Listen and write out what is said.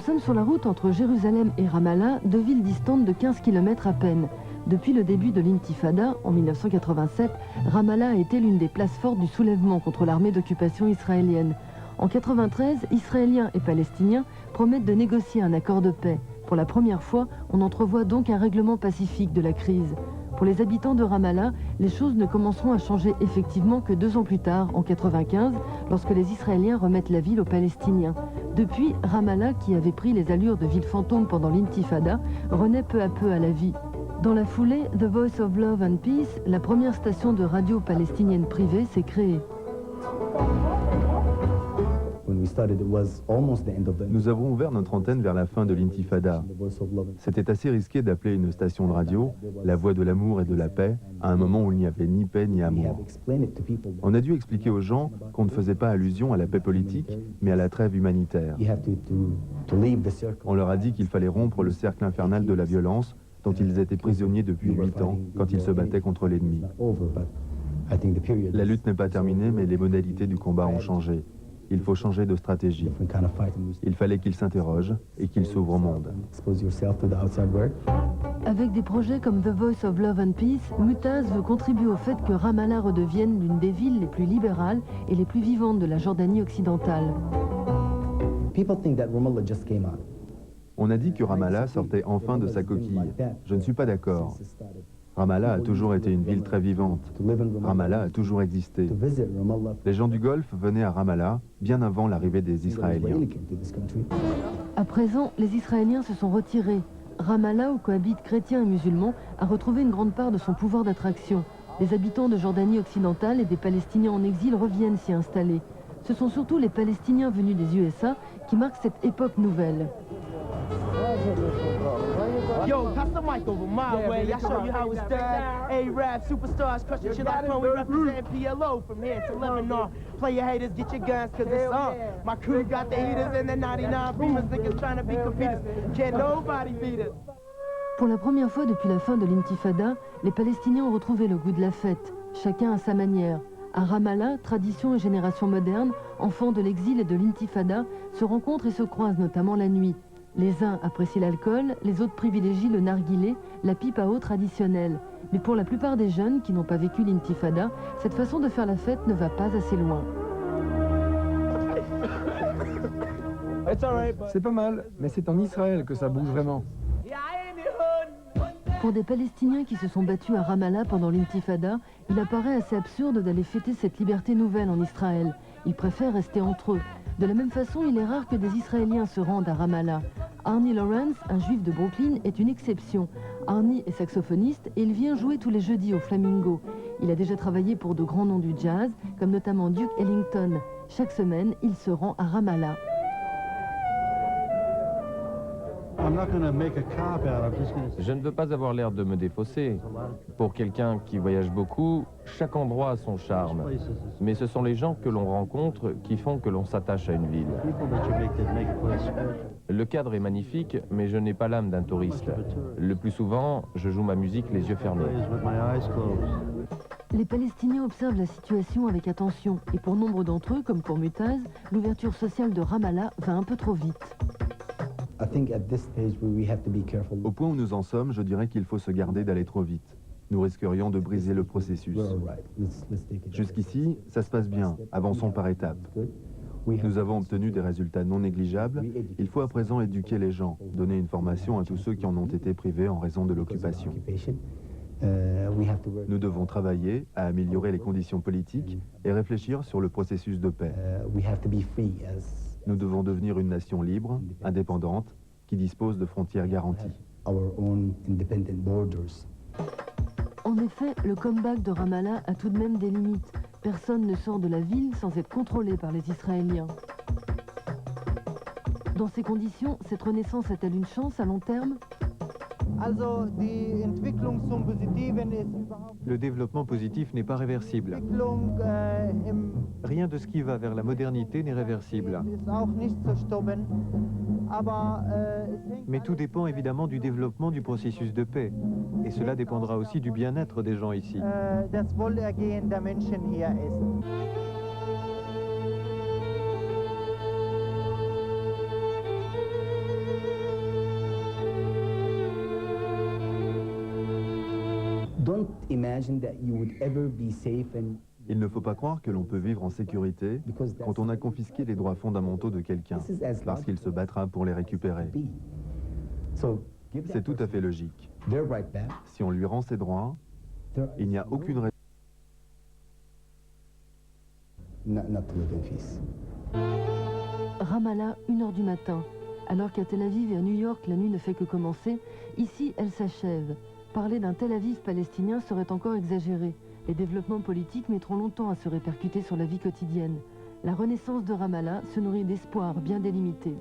sommes sur la route entre Jérusalem et Ramallah, deux villes distantes de 15 km à peine. Depuis le début de l'intifada, en 1987, Ramallah a été l'une des places fortes du soulèvement contre l'armée d'occupation israélienne. En 1993, Israéliens et Palestiniens promettent de négocier un accord de paix. Pour la première fois, on entrevoit donc un règlement pacifique de la crise. Pour les habitants de Ramallah, les choses ne commenceront à changer effectivement que 2 ans plus tard, en 1995, lorsque les Israéliens remettent la ville aux Palestiniens. Depuis, Ramallah, qui avait pris les allures de ville fantôme pendant l'intifada, renaît peu à peu à la vie. Dans la foulée, The Voice of Love and Peace, la première station de radio palestinienne privée, s'est créée. Nous avons ouvert notre antenne vers la fin de l'intifada. C'était assez risqué d'appeler une station de radio la voix de l'amour et de la paix à un moment où il n'y avait ni paix ni amour. On a dû expliquer aux gens qu'on ne faisait pas allusion à la paix politique, mais à la trêve humanitaire. On leur a dit qu'il fallait rompre le cercle infernal de la violence dont ils étaient prisonniers depuis 8 ans quand ils se battaient contre l'ennemi. La lutte n'est pas terminée, mais les modalités du combat ont changé. Il faut changer de stratégie. Il fallait qu'ils s'interrogent et qu'ils s'ouvrent au monde. Avec des projets comme The Voice of Love and Peace, Mutaz veut contribuer au fait que Ramallah redevienne l'une des villes les plus libérales et les plus vivantes de la Jordanie occidentale. On a dit que Ramallah sortait enfin de sa coquille. Je ne suis pas d'accord. Ramallah a toujours été une ville très vivante. Ramallah a toujours existé. Les gens du Golfe venaient à Ramallah bien avant l'arrivée des Israéliens. À présent, les Israéliens se sont retirés. Ramallah, où cohabitent chrétiens et musulmans, a retrouvé une grande part de son pouvoir d'attraction. Les habitants de Jordanie occidentale et des Palestiniens en exil reviennent s'y installer. Ce sont surtout les Palestiniens venus des USA qui marquent cette époque nouvelle. Yo, pass the mic over my way. I show you how it's done. A-Rap, superstars, crush the shit out of we represent PLO from here to Lebanon. Play your haters, get your guns, cause it's on. My crew got the heaters and the 99 Beamers. Niggas trying to be competitors. Can't nobody beat us. Pour la première fois depuis la fin de l'intifada, les Palestiniens ont retrouvé le goût de la fête, chacun à sa manière. À Ramallah, tradition et génération moderne, enfants de l'exil et de l'intifada, se rencontrent et se croisent notamment la nuit. Les uns apprécient l'alcool, les autres privilégient le narguilé, la pipe à eau traditionnelle. Mais pour la plupart des jeunes qui n'ont pas vécu l'intifada, cette façon de faire la fête ne va pas assez loin. C'est pas mal, mais c'est en Israël que ça bouge vraiment. Pour des Palestiniens qui se sont battus à Ramallah pendant l'intifada, il apparaît assez absurde d'aller fêter cette liberté nouvelle en Israël. Ils préfèrent rester entre eux. De la même façon, il est rare que des Israéliens se rendent à Ramallah. Arnie Lawrence, un juif de Brooklyn, est une exception. Arnie est saxophoniste et il vient jouer tous les jeudis au Flamingo. Il a déjà travaillé pour de grands noms du jazz, comme notamment Duke Ellington. Chaque semaine, il se rend à Ramallah. Je ne veux pas avoir l'air de me défausser. Pour quelqu'un qui voyage beaucoup, chaque endroit a son charme. Mais ce sont les gens que l'on rencontre qui font que l'on s'attache à une ville. Le cadre est magnifique, mais je n'ai pas l'âme d'un touriste. Le plus souvent, je joue ma musique les yeux fermés. Les Palestiniens observent la situation avec attention. Et pour nombre d'entre eux, comme pour Mutaz, l'ouverture sociale de Ramallah va un peu trop vite. Au point où nous en sommes, je dirais qu'il faut se garder d'aller trop vite. Nous risquerions de briser le processus. Jusqu'ici, ça se passe bien. Avançons par étapes. Nous avons obtenu des résultats non négligeables. Il faut à présent éduquer les gens, donner une formation à tous ceux qui en ont été privés en raison de l'occupation. Nous devons travailler à améliorer les conditions politiques et réfléchir sur le processus de paix. Nous devons devenir une nation libre, indépendante, qui dispose de frontières garanties. En effet, le comeback de Ramallah a tout de même des limites. Personne ne sort de la ville sans être contrôlé par les Israéliens. Dans ces conditions, cette renaissance a-t-elle une chance à long terme ? Le développement positif n'est pas réversible. Rien de ce qui va vers la modernité n'est réversible. Mais tout dépend évidemment du développement du processus de paix. Et cela dépendra aussi du bien-être des gens ici. Don't imagine that you would ever be safe and Il ne faut pas croire que l'on peut vivre en sécurité quand on a confisqué les droits fondamentaux de quelqu'un, parce qu'il se battra pour les récupérer. be. So give that C'est tout à person fait logique. their right back. Si on lui rend ses droits, il n'y a aucune raison. Not to live in peace. Ramallah, 1h du matin. Alors qu'à Tel Aviv et à New York, la nuit ne fait que commencer, ici, elle s'achève. Parler d'un Tel Aviv palestinien serait encore exagéré. Les développements politiques mettront longtemps à se répercuter sur la vie quotidienne. La renaissance de Ramallah se nourrit d'espoirs bien délimités.